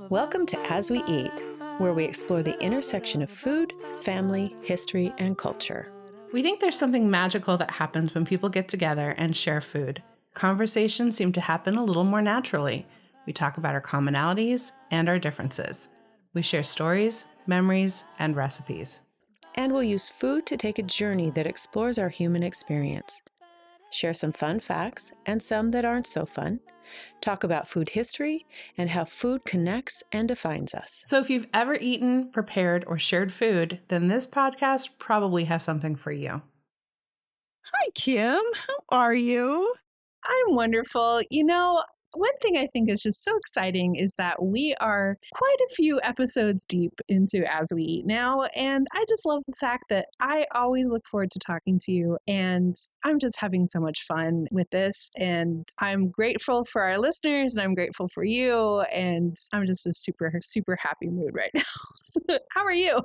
Welcome to As We Eat, where we explore the intersection of food, family, history, and culture. We think there's something magical that happens when people get together and share food. Conversations seem to happen a little more naturally. We talk about our commonalities and our differences. We share stories, memories, and recipes. And we'll use food to take a journey that explores our human experience. Share some fun facts and some that aren't so fun. Talk about food history and how food connects and defines us. So if you've ever eaten, prepared, or shared food, then this podcast probably has something for you. Hi, Kim. How are you? I'm wonderful. One thing I think is just so exciting is that we are quite a few episodes deep into As We Eat now. And I just love the fact that I always look forward to talking to you. And I'm just having so much fun with this. And I'm grateful for our listeners and I'm grateful for you. And I'm just a super, super happy mood right now. How are you?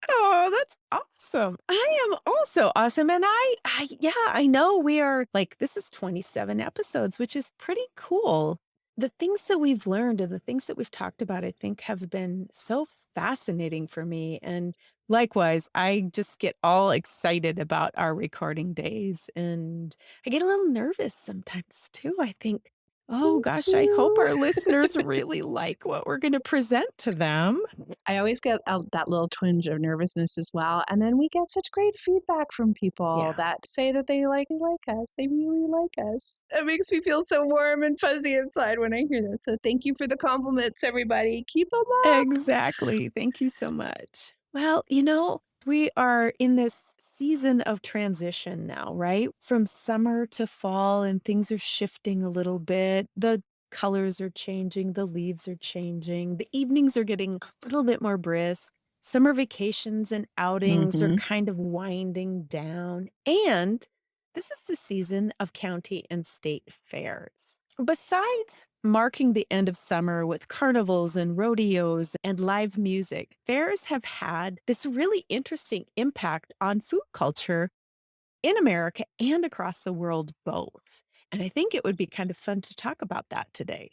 Oh, that's awesome. I am also awesome. And I know we are this is 27 episodes, which is pretty cool. The things that we've learned and the things that we've talked about, I think have been so fascinating for me. And likewise, I just get all excited about our recording days and I get a little nervous sometimes too. I think, oh Me gosh, I hope our too. listeners really like what we're going to present to them. I always get that little twinge of nervousness as well. And then we get such great feedback from people that say that they like us. They really like us. It makes me feel so warm and fuzzy inside when I hear this. So thank you for the compliments, everybody. Keep them up. Exactly. Thank you so much. Well, we are in this season of transition now, right? From summer to fall, and things are shifting a little bit. The colors are changing, the leaves are changing, the evenings are getting a little bit more brisk. Summer vacations and outings are kind of winding down. And this is the season of county and state fairs. Besides marking the end of summer with carnivals and rodeos and live music, fairs have had this really interesting impact on food culture in America and across the world both. And I think it would be kind of fun to talk about that today.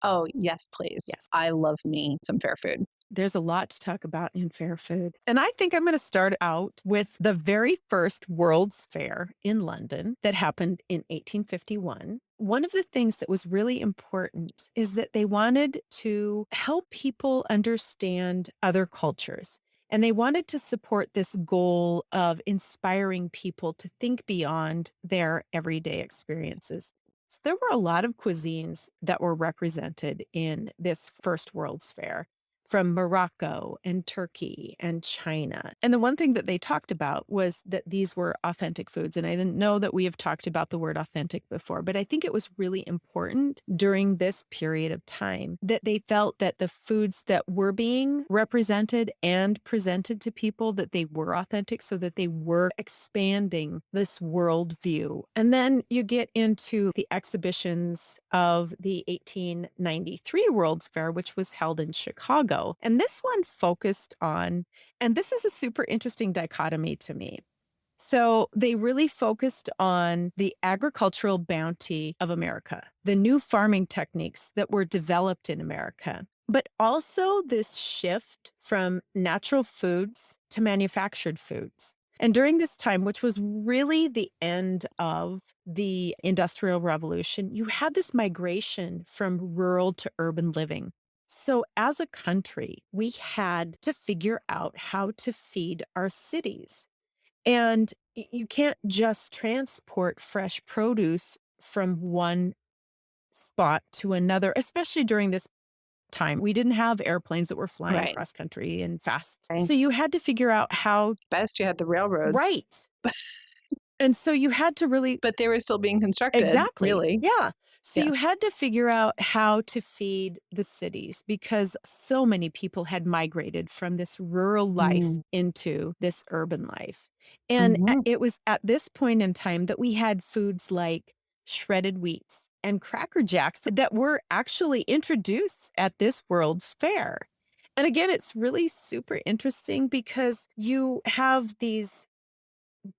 Oh, yes, please. Yes. I love me some fair food. There's a lot to talk about in fair food. And I think I'm going to start out with the very first World's Fair in London that happened in 1851. One of the things that was really important is that they wanted to help people understand other cultures. And they wanted to support this goal of inspiring people to think beyond their everyday experiences. So there were a lot of cuisines that were represented in this first World's Fair, from Morocco and Turkey and China. And the one thing that they talked about was that these were authentic foods. And I didn't know that we have talked about the word authentic before, but I think it was really important during this period of time that they felt that the foods that were being represented and presented to people, that they were authentic, so that they were expanding this worldview. And then you get into the exhibitions of the 1893 World's Fair, which was held in Chicago. And this one focused on, and this is a super interesting dichotomy to me. So they really focused on the agricultural bounty of America, the new farming techniques that were developed in America, but also this shift from natural foods to manufactured foods. And during this time, which was really the end of the Industrial Revolution, you had this migration from rural to urban living. So as a country, we had to figure out how to feed our cities. And you can't just transport fresh produce from one spot to another, especially during this time. We didn't have airplanes that were flying across country and fast. Right. So you had to figure out how. Best you had the railroads. Right. And so you had to really. But they were still being constructed. Exactly. Really. Yeah. So you had to figure out how to feed the cities because so many people had migrated from this rural life into this urban life. And it was at this point in time that we had foods like shredded wheats and Cracker Jacks that were actually introduced at this World's Fair. And again, it's really super interesting because you have these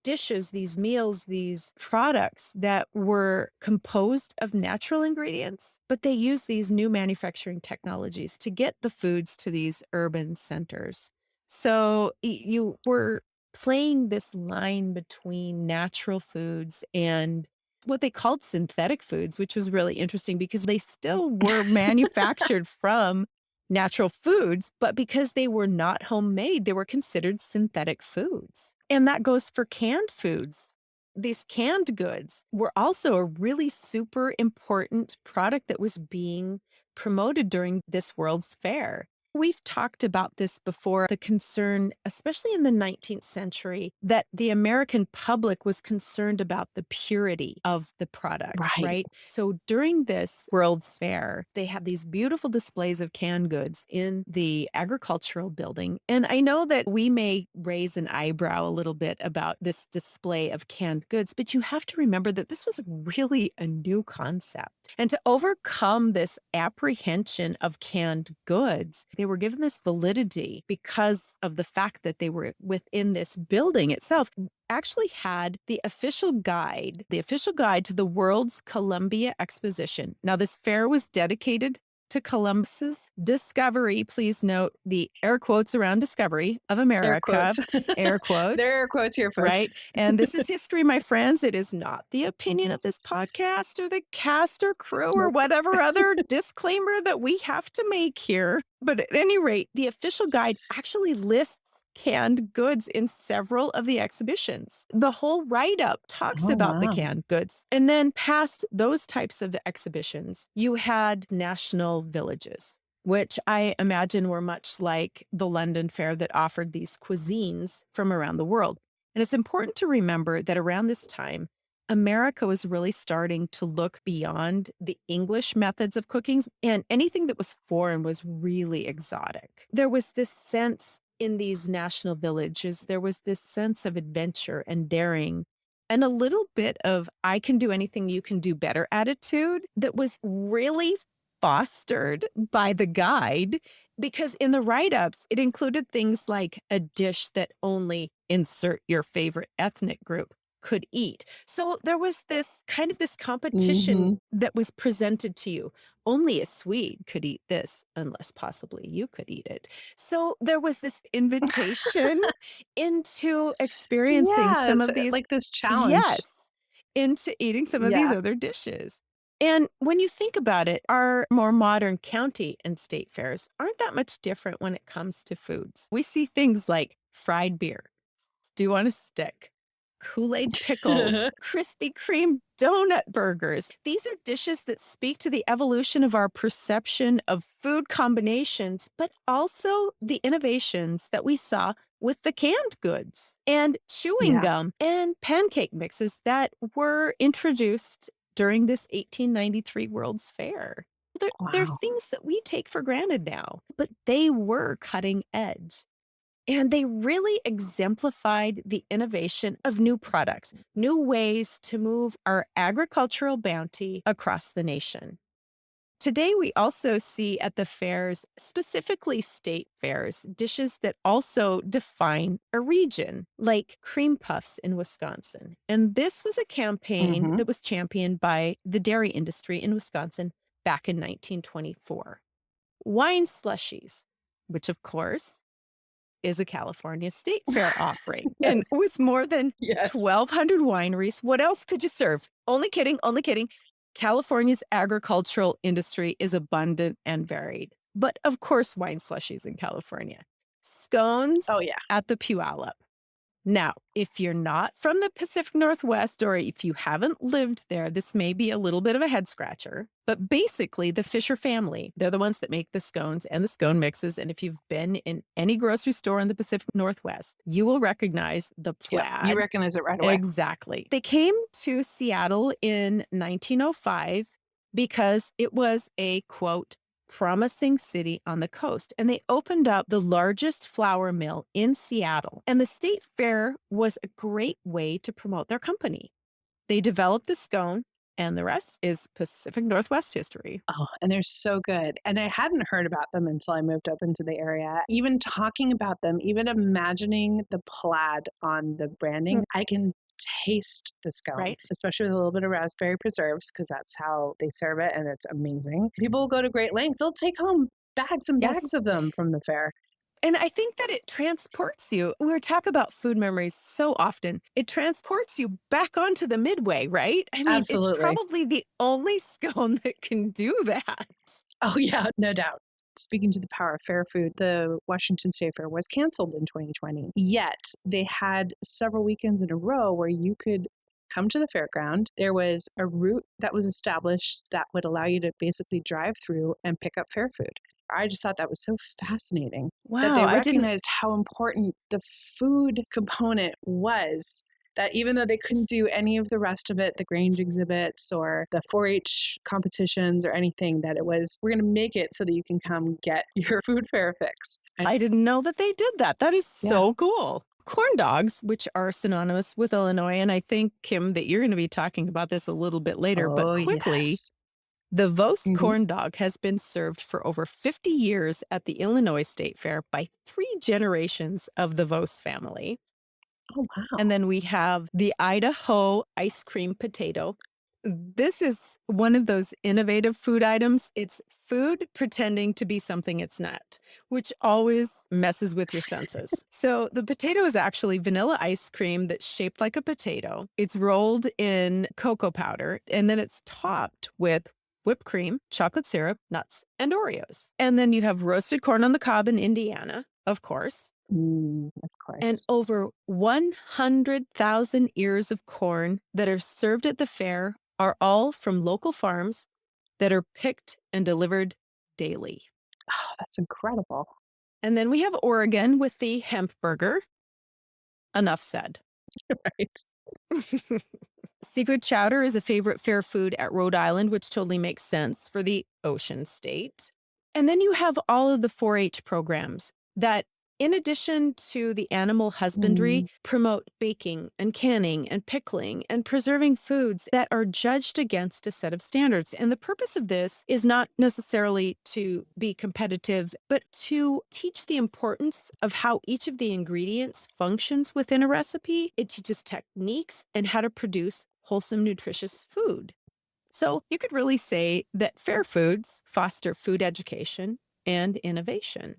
dishes, these meals, these products that were composed of natural ingredients, but they use these new manufacturing technologies to get the foods to these urban centers. So you were playing this line between natural foods and what they called synthetic foods, which was really interesting because they still were manufactured from natural foods, but because they were not homemade, they were considered synthetic foods. And that goes for canned foods. These canned goods were also a really super important product that was being promoted during this World's Fair. We've talked about this before, the concern, especially in the 19th century, that the American public was concerned about the purity of the products, right? So during this World's Fair, they have these beautiful displays of canned goods in the agricultural building. And I know that we may raise an eyebrow a little bit about this display of canned goods, but you have to remember that this was really a new concept. And to overcome this apprehension of canned goods, they were given this validity because of the fact that they were within this building itself. Actually had the official guide to the World's Columbia Exposition. Now, this fair was dedicated to Columbus's discovery. Please note the air quotes around discovery of America. Air quotes. There are air quotes here, folks. Right. And this is history, my friends. It is not the opinion of this podcast or the cast or crew or whatever other disclaimer that we have to make here. But at any rate, the official guide actually lists canned goods in several of the exhibitions. The whole write-up talks about the canned goods. And then past those types of exhibitions, you had national villages, which I imagine were much like the London Fair that offered these cuisines from around the world. And it's important to remember that around this time, America was really starting to look beyond the English methods of cooking, and anything that was foreign was really exotic. There was this sense in these national villages, there was this sense of adventure and daring and a little bit of I can do anything, you can do better attitude that was really fostered by the guide, because in the write-ups, it included things like a dish that only insert your favorite ethnic group could eat. So there was this kind of this competition that was presented to you. Only a Swede could eat this unless possibly you could eat it. So there was this invitation into experiencing some of these, like this challenge. Yes, into eating some of these other dishes. And when you think about it, our more modern county and state fairs aren't that much different when it comes to foods. We see things like fried beer, stew on a stick, Kool-Aid pickle, Krispy Kreme donut burgers. These are dishes that speak to the evolution of our perception of food combinations, but also the innovations that we saw with the canned goods and chewing gum and pancake mixes that were introduced during this 1893 World's Fair. They're things that we take for granted now, but they were cutting edge. And they really exemplified the innovation of new products, new ways to move our agricultural bounty across the nation. Today, we also see at the fairs, specifically state fairs, dishes that also define a region, like cream puffs in Wisconsin. And this was a campaign that was championed by the dairy industry in Wisconsin back in 1924. Wine slushies, which of course is a California State Fair offering. And with more than 1,200 wineries, what else could you serve? Only kidding, only kidding. California's agricultural industry is abundant and varied. But of course, wine slushies in California. Scones at the Puyallup. Now, if you're not from the Pacific Northwest or if you haven't lived there, this may be a little bit of a head scratcher. But basically, the Fisher family, they're the ones that make the scones and the scone mixes. And if you've been in any grocery store in the Pacific Northwest, you will recognize the plaid. You recognize it right away. Exactly. They came to Seattle in 1905 because it was a, quote, promising city on the coast. And they opened up the largest flour mill in Seattle. And the state fair was a great way to promote their company. They developed the scone and the rest is Pacific Northwest history. Oh, and they're so good. And I hadn't heard about them until I moved up into the area. Even talking about them, even imagining the plaid on the branding, I can taste the scone, Right. especially with a little bit of raspberry preserves, because that's how they serve it, and it's amazing. People will go to great lengths. They'll take home bags and bags of them from the fair. And I think that it transports you. We talk about food memories so often. It transports you back onto the Midway, right? I mean, Absolutely. It's probably the only scone that can do that. Oh, yeah, no doubt. Speaking to the power of fair food, the Washington State Fair was canceled in 2020. Yet they had several weekends in a row where you could come to the fairground. There was a route that was established that would allow you to basically drive through and pick up fair food. I just thought that was so fascinating that they recognized how important the food component was. That even though they couldn't do any of the rest of it, the Grange exhibits or the 4-H competitions or anything, that it was, we're going to make it so that you can come get your food fair fix. I didn't know that they did that. That is so cool. Corn dogs, which are synonymous with Illinois, and I think, Kim, that you're going to be talking about this a little bit later, but quickly, the Vos corn dog has been served for over 50 years at the Illinois State Fair by 3 generations of the Vos family. Oh, wow. And then we have the Idaho ice cream potato. This is one of those innovative food items. It's food pretending to be something it's not, which always messes with your senses. So the potato is actually vanilla ice cream that's shaped like a potato. It's rolled in cocoa powder, and then it's topped with whipped cream, chocolate syrup, nuts, and Oreos. And then you have roasted corn on the cob in Indiana, of course. Of course. And over 100,000 ears of corn that are served at the fair are all from local farms that are picked and delivered daily. Oh, that's incredible. And then we have Oregon with the hemp burger. Enough said. Right. Seafood chowder is a favorite fair food at Rhode Island, which totally makes sense for the ocean state. And then you have all of the 4-H programs that, in addition to the animal husbandry, promote baking and canning and pickling and preserving foods that are judged against a set of standards. And the purpose of this is not necessarily to be competitive, but to teach the importance of how each of the ingredients functions within a recipe. It teaches techniques and how to produce wholesome, nutritious food. So you could really say that fair foods foster food education and innovation.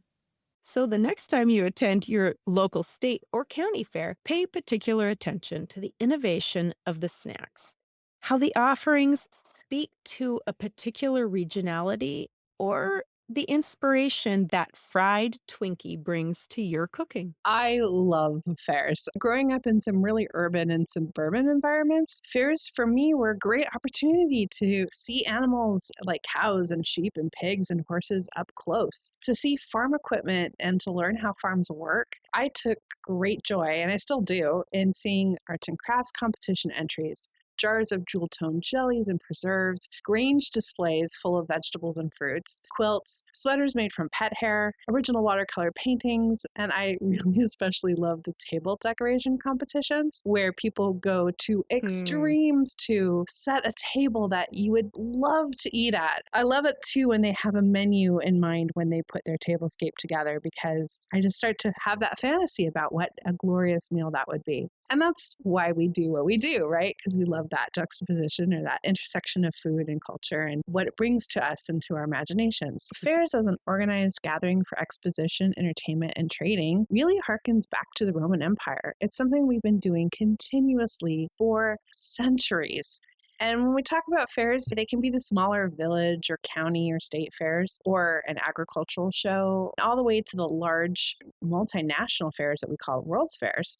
So the next time you attend your local state or county fair, pay particular attention to the innovation of the snacks, how the offerings speak to a particular regionality or the inspiration that fried Twinkie brings to your cooking. I love fairs. Growing up in some really urban and suburban environments, fairs for me were a great opportunity to see animals like cows and sheep and pigs and horses up close, to see farm equipment and to learn how farms work. I took great joy, and I still do, in seeing arts and crafts competition entries, jars of jewel-toned jellies and preserves, Grange displays full of vegetables and fruits, quilts, sweaters made from pet hair, original watercolor paintings, and I really especially love the table decoration competitions where people go to extremes to set a table that you would love to eat at. I love it too when they have a menu in mind when they put their tablescape together, because I just start to have that fantasy about what a glorious meal that would be. And that's why we do what we do, right? Because we love that juxtaposition or that intersection of food and culture and what it brings to us and to our imaginations. Fairs as an organized gathering for exposition, entertainment, and trading really harkens back to the Roman Empire. It's something we've been doing continuously for centuries. And when we talk about fairs, they can be the smaller village or county or state fairs or an agricultural show, all the way to the large multinational fairs that we call World's Fairs.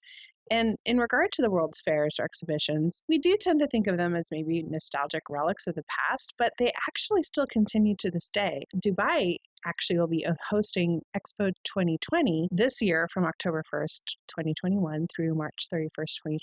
And in regard to the World's Fairs or exhibitions, we do tend to think of them as maybe nostalgic relics of the past, but they actually still continue to this day. Dubai actually will be hosting Expo 2020 this year from October 1st, 2021 through March 31st,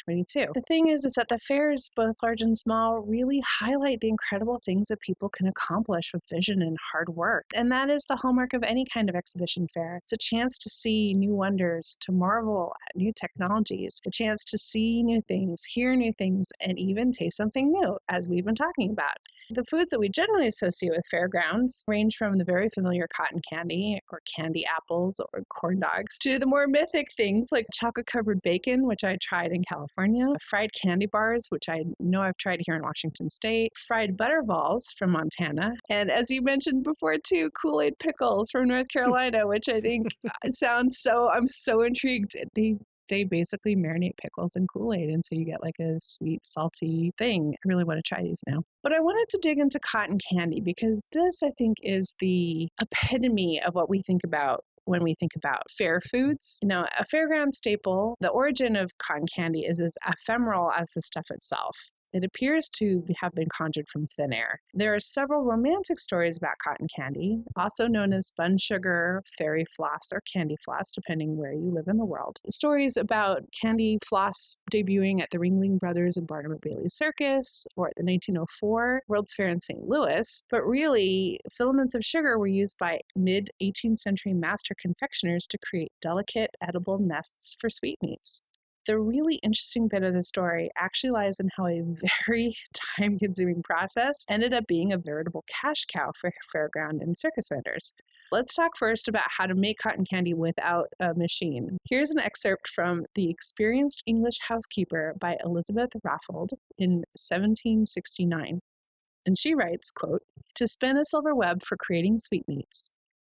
2022. The thing is that the fairs, both large and small, really highlight the incredible things that people can accomplish with vision and hard work. And that is the hallmark of any kind of exhibition fair. It's a chance to see new wonders, to marvel at new technologies, a chance to see new things, hear new things, and even taste something new, as we've been talking about. The foods that we generally associate with fairgrounds range from the very familiar cotton candy or candy apples or corn dogs to the more mythic things like chocolate-covered bacon, which I tried in California, fried candy bars, which I know I've tried here in Washington State, fried butterballs from Montana, and as you mentioned before too, Kool-Aid pickles from North Carolina, which I think sounds I'm so intrigued. They basically marinate pickles in Kool-Aid, and so you get like a sweet, salty thing. I really want to try these now. But I wanted to dig into cotton candy because this, I think, is the epitome of what we think about when we think about fair foods. Now, a fairground staple, the origin of cotton candy is as ephemeral as the stuff itself. It appears to have been conjured from thin air. There are several romantic stories about cotton candy, also known as spun sugar, fairy floss, or candy floss, depending where you live in the world. Stories about candy floss debuting at the Ringling Brothers and Barnum and Bailey Circus, or at the 1904 World's Fair in St. Louis. But really, filaments of sugar were used by mid-18th century master confectioners to create delicate, edible nests for sweetmeats. The really interesting bit of the story actually lies in how a very time-consuming process ended up being a veritable cash cow for fairground and circus vendors. Let's talk first about how to make cotton candy without a machine. Here's an excerpt from The Experienced English Housekeeper by Elizabeth Raffald in 1769. And she writes, quote, "To spin a silver web for creating sweetmeats.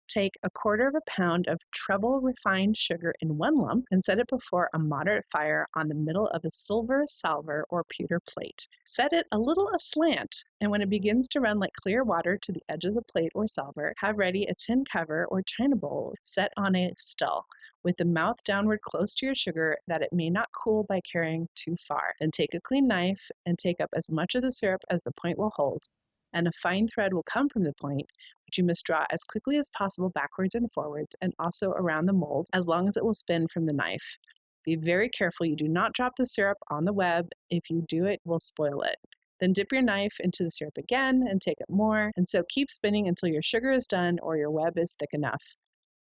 Take 1/4 pound of treble refined sugar in one lump and set it before a moderate fire on the middle of a silver salver or pewter plate. Set it a little aslant, and when it begins to run like clear water to the edge of the plate or salver, have ready a tin cover or china bowl set on a still, with the mouth downward close to your sugar that it may not cool by carrying too far. Then take a clean knife and take up as much of the syrup as the point will hold, and a fine thread will come from the point, which you must draw as quickly as possible backwards and forwards, and also around the mold, as long as it will spin from the knife. Be very careful you do not drop the syrup on the web. If you do, it will spoil it. Then dip your knife into the syrup again and take up more, and so keep spinning until your sugar is done or your web is thick enough.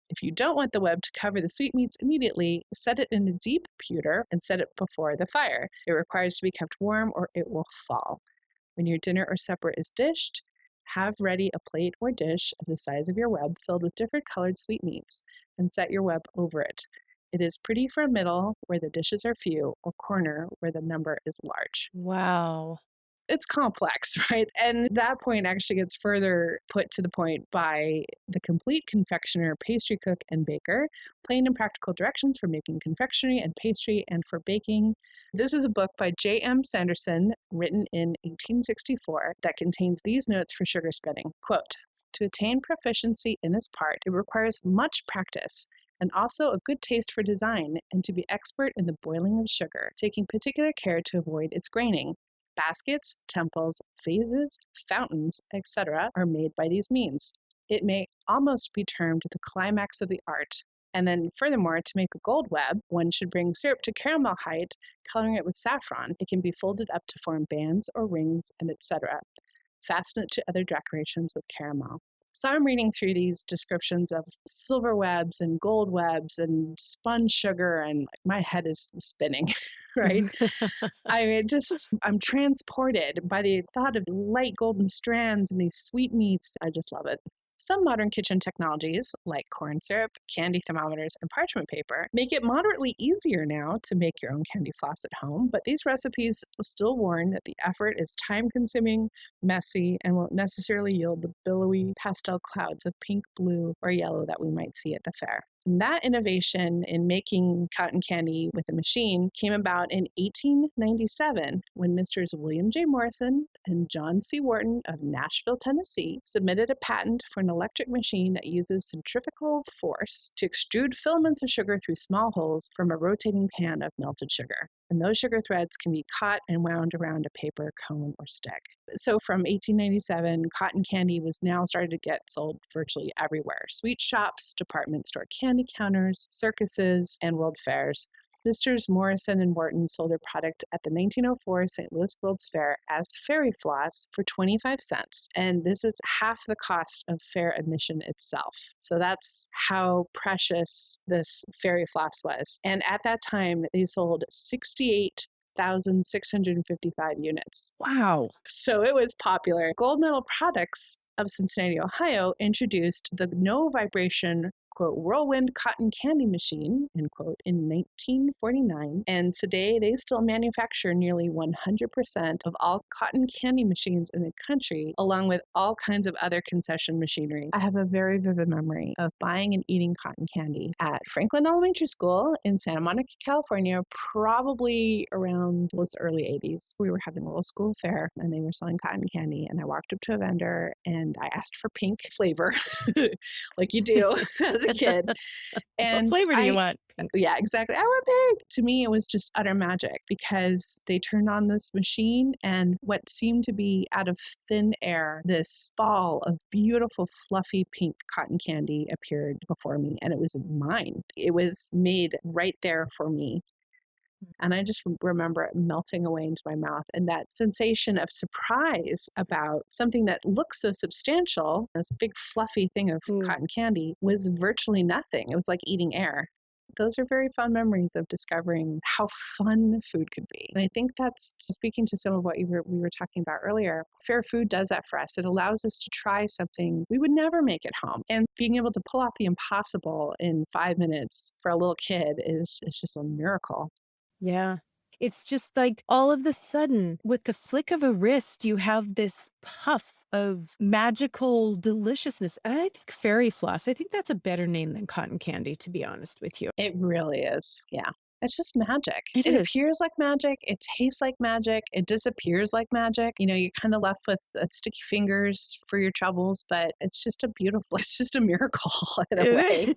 If you don't want the web to cover the sweetmeats immediately, set it in a deep pewter and set it before the fire. It requires to be kept warm or it will fall. When your dinner or supper is dished, have ready a plate or dish of the size of your web filled with different colored sweetmeats, and set your web over it. It is pretty for a middle where the dishes are few, or corner where the number is large." Wow. It's complex, right? And that point actually gets further put to the point by The Complete Confectioner, Pastry Cook, and Baker, Plain and Practical Directions for Making Confectionery and Pastry and for Baking. This is a book by J.M. Sanderson, written in 1864, that contains these notes for sugar spinning. Quote, "To attain proficiency in this part, it requires much practice, and also a good taste for design, and to be expert in the boiling of sugar, taking particular care to avoid its graining. Baskets, temples, vases, fountains, etc. are made by these means. It may almost be termed the climax of the art. And then furthermore, to make a gold web, one should bring syrup to caramel height, coloring it with saffron. It can be folded up to form bands or rings, and etc. Fasten it to other decorations with caramel." So I'm reading through these descriptions of silver webs and gold webs and spun sugar, and my head is spinning, right? I mean, I'm transported by the thought of light golden strands and these sweetmeats. I just love it. Some modern kitchen technologies, like corn syrup, candy thermometers, and parchment paper, make it moderately easier now to make your own candy floss at home, but these recipes still warn that the effort is time-consuming, messy, and won't necessarily yield the billowy pastel clouds of pink, blue, or yellow that we might see at the fair. And that innovation in making cotton candy with a machine came about in 1897 when Misters William J. Morrison and John C. Wharton of Nashville, Tennessee, submitted a patent for an electric machine that uses centrifugal force to extrude filaments of sugar through small holes from a rotating pan of melted sugar. And those sugar threads can be caught and wound around a paper, cone, or stick. So from 1897, cotton candy was now started to get sold virtually everywhere. Sweet shops, department store candy counters, circuses, and world fairs. Misters Morrison and Wharton sold their product at the 1904 St. Louis World's Fair as fairy floss for 25 cents. And this is half the cost of fair admission itself. So that's how precious this fairy floss was. And at that time, they sold 68,655 units. Wow. So it was popular. Gold Medal Products of Cincinnati, Ohio introduced the no vibration quote, whirlwind cotton candy machine, end quote, in 1949. And today they still manufacture nearly 100% of all cotton candy machines in the country, along with all kinds of other concession machinery. I have a very vivid memory of buying and eating cotton candy at Franklin Elementary School in Santa Monica, California, probably around those early 80s. We were having a little school fair and they were selling cotton candy. And I walked up to a vendor and I asked for pink flavor, like you do as a kid. And what flavor do you want? Yeah, exactly. I want pink. To me, it was just utter magic because they turned on this machine and what seemed to be out of thin air, this ball of beautiful, fluffy pink cotton candy appeared before me and it was mine. It was made right there for me. And I just remember it melting away into my mouth. And that sensation of surprise about something that looks so substantial, this big fluffy thing of cotton candy, was virtually nothing. It was like eating air. Those are very fond memories of discovering how fun food could be. And I think that's speaking to some of what we were talking about earlier. Fair food does that for us. It allows us to try something we would never make at home. And being able to pull off the impossible in 5 minutes for a little kid is just a miracle. Yeah. It's just like all of a sudden, with the flick of a wrist, you have this puff of magical deliciousness. And I think fairy floss, I think that's a better name than cotton candy, to be honest with you. It really is. Yeah. It's just magic. It is. appears like magic. It tastes like magic. It disappears like magic. You know, you're kind of left with sticky fingers for your troubles, but it's just it's just a miracle in a way.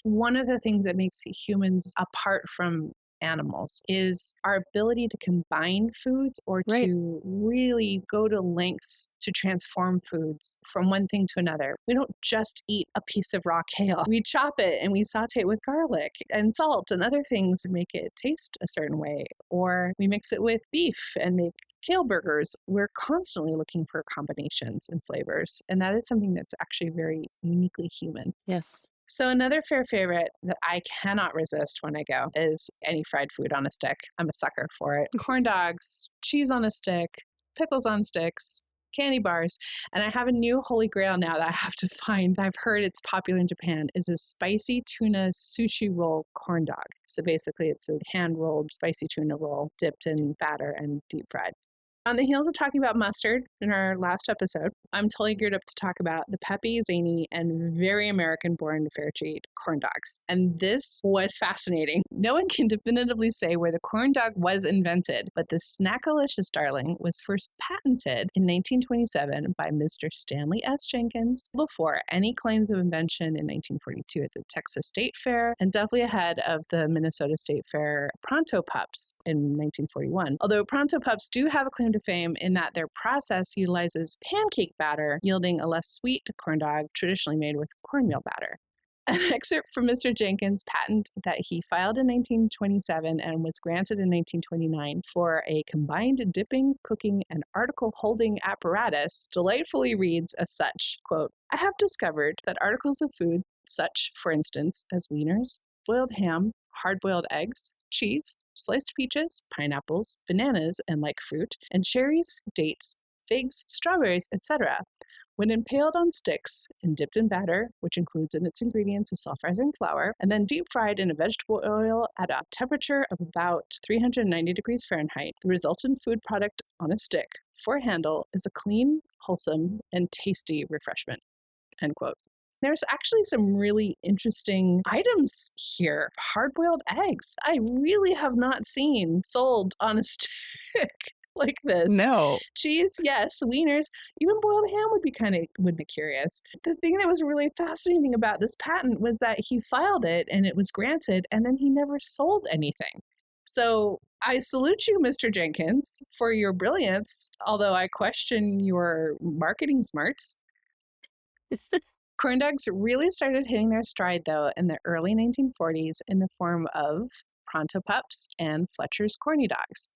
One of the things that makes humans apart from animals is our ability to combine foods or to really go to lengths to transform foods from one thing to another. We don't just eat a piece of raw kale. We chop it and we saute it with garlic and salt and other things to make it taste a certain way. Or we mix it with beef and make kale burgers. We're constantly looking for combinations and flavors. And that is something that's actually very uniquely human. Yes. So another fair favorite that I cannot resist when I go is any fried food on a stick. I'm a sucker for it. Corn dogs, cheese on a stick, pickles on sticks, candy bars. And I have a new holy grail now that I have to find. I've heard it's popular in Japan, is a spicy tuna sushi roll corn dog. So basically it's a hand-rolled spicy tuna roll dipped in batter and deep fried. On the heels of talking about mustard in our last episode, I'm totally geared up to talk about the peppy, zany, and very American-born fair treat, corn dogs. And this was fascinating. No one can definitively say where the corn dog was invented, but the snackalicious darling was first patented in 1927 by Mr. Stanley S. Jenkins before any claims of invention in 1942 at the Texas State Fair, and definitely ahead of the Minnesota State Fair Pronto Pups in 1941. Although Pronto Pups do have a claim to fame in that their process utilizes pancake batter, yielding a less sweet corn dog traditionally made with cornmeal batter. An excerpt from Mr. Jenkins' patent that he filed in 1927 and was granted in 1929 for a combined dipping, cooking, and article holding apparatus delightfully reads as such, quote, I have discovered that articles of food, such, for instance, as wieners, boiled ham, hard-boiled eggs, cheese, sliced peaches, pineapples, bananas, and like fruit, and cherries, dates, figs, strawberries, etc., when impaled on sticks and dipped in batter, which includes in its ingredients a self-rising flour, and then deep fried in a vegetable oil at a temperature of about 390 degrees Fahrenheit, the resultant food product on a stick for a handle is a clean, wholesome, and tasty refreshment, end quote. There's actually some really interesting items here. Hard-boiled eggs. I really have not seen sold on a stick like this. No. Cheese, yes. Wieners, even boiled ham would be curious. The thing that was really fascinating about this patent was that he filed it and it was granted, and then he never sold anything. So I salute you, Mr. Jenkins, for your brilliance, although I question your marketing smarts. Corn dogs really started hitting their stride, though, in the early 1940s in the form of Pronto Pups and Fletcher's Corny Dogs.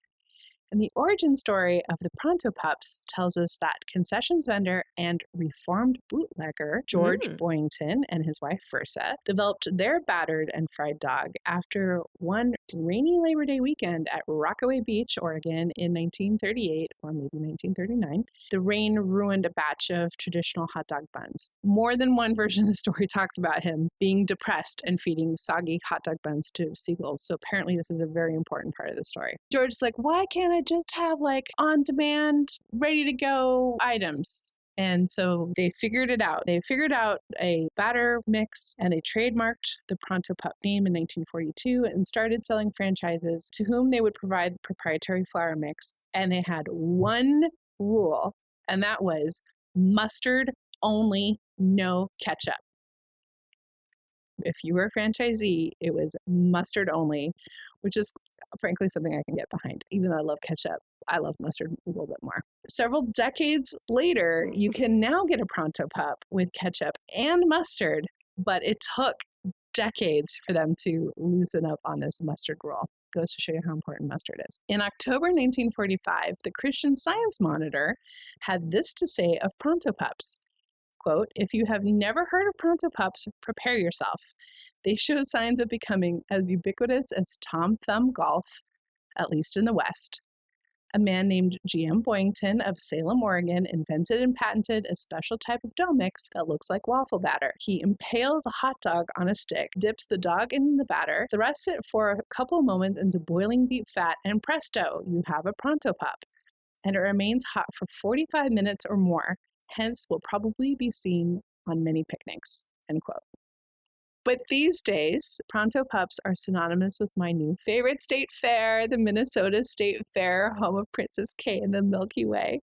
And the origin story of the Pronto Pups tells us that concessions vendor and reformed bootlegger George Boyington and his wife Versa developed their battered and fried dog after one rainy Labor Day weekend at Rockaway Beach, Oregon in 1938 or maybe 1939. The rain ruined a batch of traditional hot dog buns. More than one version of the story talks about him being depressed and feeding soggy hot dog buns to seagulls. So apparently this is a very important part of the story. George's like, why can't I just have like on-demand, ready-to-go items? And so they figured it out. They figured out a batter mix and they trademarked the Pronto Pup name in 1942 and started selling franchises to whom they would provide the proprietary flour mix. And they had one rule, and that was mustard only, no ketchup. If you were a franchisee, it was mustard only, which is frankly something I can get behind. Even though I love ketchup, I love mustard a little bit more. Several decades later, you can now get a Pronto Pup with ketchup and mustard, but it took decades for them to loosen up on this mustard rule. Goes to show you how important mustard is. In October 1945, the Christian Science Monitor had this to say of Pronto Pups. Quote, if you have never heard of Pronto Pups, prepare yourself. They show signs of becoming as ubiquitous as Tom Thumb golf, at least in the West. A man named G.M. Boyington of Salem, Oregon, invented and patented a special type of dough mix that looks like waffle batter. He impales a hot dog on a stick, dips the dog in the batter, thrusts it for a couple of moments into boiling deep fat, and presto, you have a Pronto Pup. And it remains hot for 45 minutes or more, hence will probably be seen on many picnics, end quote. But these days, Pronto Pups are synonymous with my new favorite state fair, the Minnesota State Fair, home of Princess Kay and the Milky Way.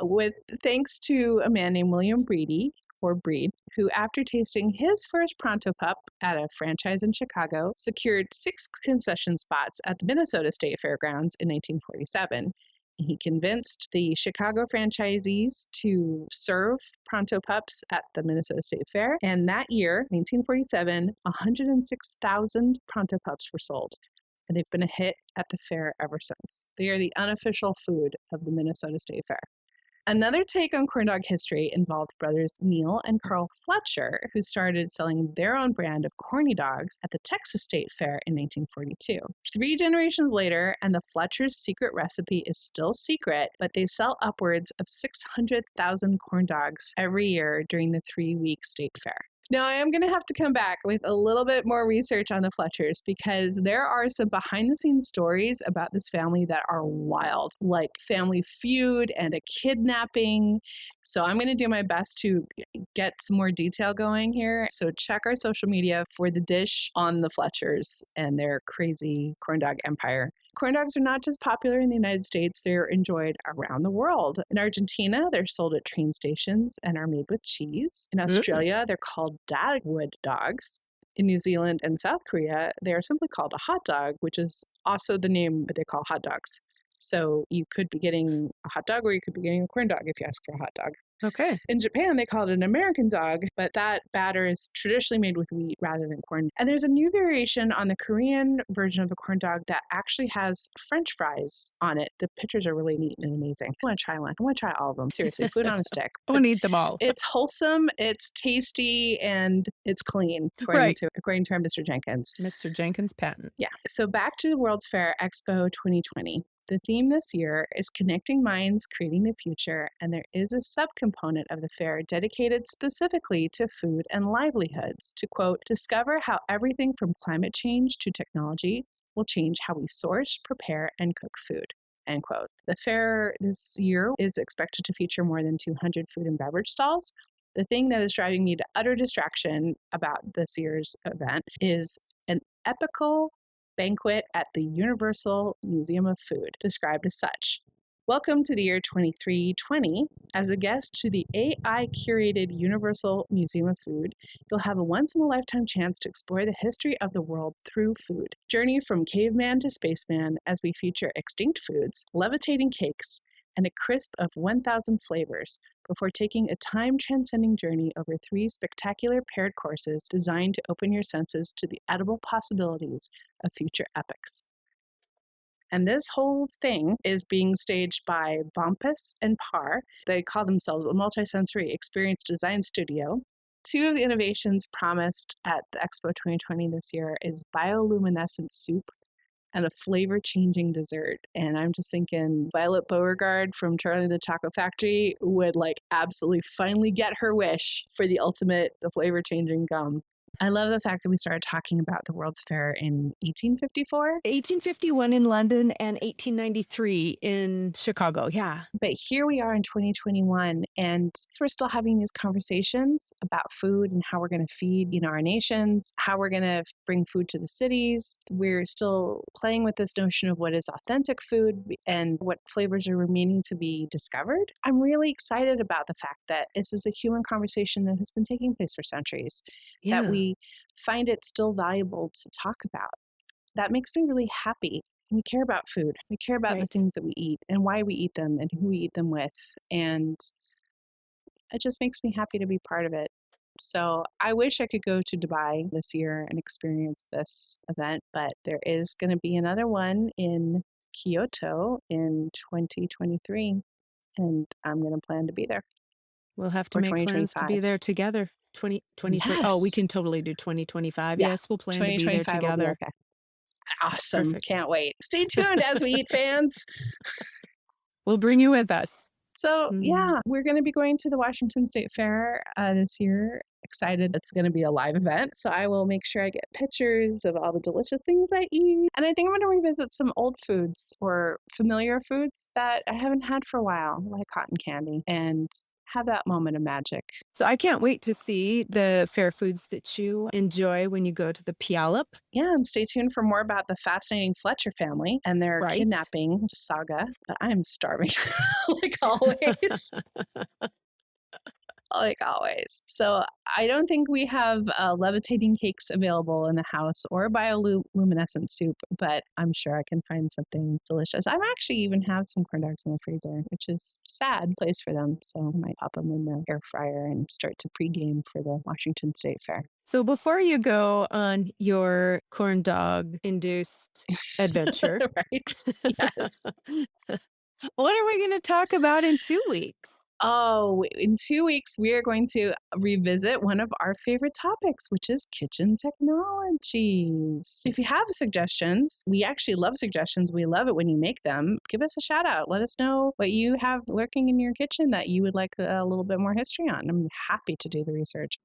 With thanks to a man named William Breed, who after tasting his first Pronto Pup at a franchise in Chicago, secured 6 concession spots at the Minnesota State Fairgrounds in 1947. He convinced the Chicago franchisees to serve Pronto Pups at the Minnesota State Fair. And that year, 1947, 106,000 Pronto Pups were sold. And they've been a hit at the fair ever since. They are the unofficial food of the Minnesota State Fair. Another take on corn dog history involved brothers Neil and Carl Fletcher, who started selling their own brand of corny dogs at the Texas State Fair in 1942. 3 generations later, and the Fletcher's secret recipe is still secret, but they sell upwards of 600,000 corn dogs every year during the 3-week state fair. Now, I am going to have to come back with a little bit more research on the Fletchers because there are some behind-the-scenes stories about this family that are wild, like Family Feud and a kidnapping. So I'm going to do my best to get some more detail going here. So check our social media for the dish on the Fletchers and their crazy corn dog empire. Corn dogs are not just popular in the United States, they're enjoyed around the world. In Argentina, they're sold at train stations and are made with cheese. In Australia, they're called Dagwood dogs. In New Zealand and South Korea, they are simply called a hot dog, which is also the name that they call hot dogs. So you could be getting a hot dog or you could be getting a corn dog if you ask for a hot dog. Okay. In Japan, they call it an American dog, but that batter is traditionally made with wheat rather than corn. And there's a new variation on the Korean version of the corn dog that actually has French fries on it. The pictures are really neat and amazing. I want to try one. I want to try all of them. Seriously, food on a stick. I want to eat them all. It's wholesome, it's tasty, and it's clean, according to our Mr. Jenkins. Mr. Jenkins patent. Yeah. So back to the World's Fair Expo 2020. The theme this year is Connecting Minds, Creating the Future, and there is a subcomponent of the fair dedicated specifically to food and livelihoods to, quote, discover how everything from climate change to technology will change how we source, prepare, and cook food, end quote. The fair this year is expected to feature more than 200 food and beverage stalls. The thing that is driving me to utter distraction about this year's event is an epical banquet at the Universal Museum of Food, described as such. Welcome to the year 2320. As a guest to the AI-curated Universal Museum of Food, you'll have a once-in-a-lifetime chance to explore the history of the world through food. Journey from caveman to spaceman as we feature extinct foods, levitating cakes, and a crisp of 1,000 flavors before taking a time-transcending journey over 3 spectacular paired courses designed to open your senses to the edible possibilities of future epics. And this whole thing is being staged by Bompus and Par. They call themselves a multisensory experience design studio. 2 of the innovations promised at the Expo 2020 this year is bioluminescent soup and a flavor-changing dessert. And I'm just thinking Violet Beauregard from Charlie and the Chocolate Factory would absolutely finally get her wish for the flavor-changing gum. I love the fact that we started talking about the World's Fair in 1854. 1851 in London and 1893 in Chicago. Yeah. But here we are in 2021, and we're still having these conversations about food and how we're going to feed, our nations, how we're going to bring food to the cities. We're still playing with this notion of what is authentic food and what flavors are remaining to be discovered. I'm really excited about the fact that this is a human conversation that has been taking place for centuries, that we find it still valuable to talk about. That makes me really happy. We care about food. We care about the things that we eat and why we eat them and who we eat them with. And it just makes me happy to be part of it. So I wish I could go to Dubai this year and experience this event, but there is going to be another one in Kyoto in 2023, and I'm going to plan to be there. We'll have to make plans to be there together. 2020. Yes. Oh, we can totally do 2025. Yeah. Yes, we'll plan to be there together. Okay. Awesome. Perfect. Can't wait. Stay tuned as we eat, fans. We'll bring you with us. So, yeah, we're going to be going to the Washington State Fair this year. Excited. It's going to be a live event. So I will make sure I get pictures of all the delicious things I eat. And I think I'm going to revisit some old foods or familiar foods that I haven't had for a while, like cotton candy, and have that moment of magic. So I can't wait to see the fair foods that you enjoy when you go to the Puyallup. Yeah, and stay tuned for more about the fascinating Fletcher family and their kidnapping saga. But I'm starving, like always. Like always. So I don't think we have levitating cakes available in the house or bioluminescent soup, but I'm sure I can find something delicious. I actually even have some corn dogs in the freezer, which is sad place for them. So I might pop them in the air fryer and start to pregame for the Washington State Fair. So before you go on your corn dog induced adventure, Yes. What are we going to talk about in 2 weeks? Oh, in 2 weeks, we are going to revisit one of our favorite topics, which is kitchen technologies. If you have suggestions, we actually love suggestions. We love it when you make them. Give us a shout out. Let us know what you have lurking in your kitchen that you would like a little bit more history on. I'm happy to do the research.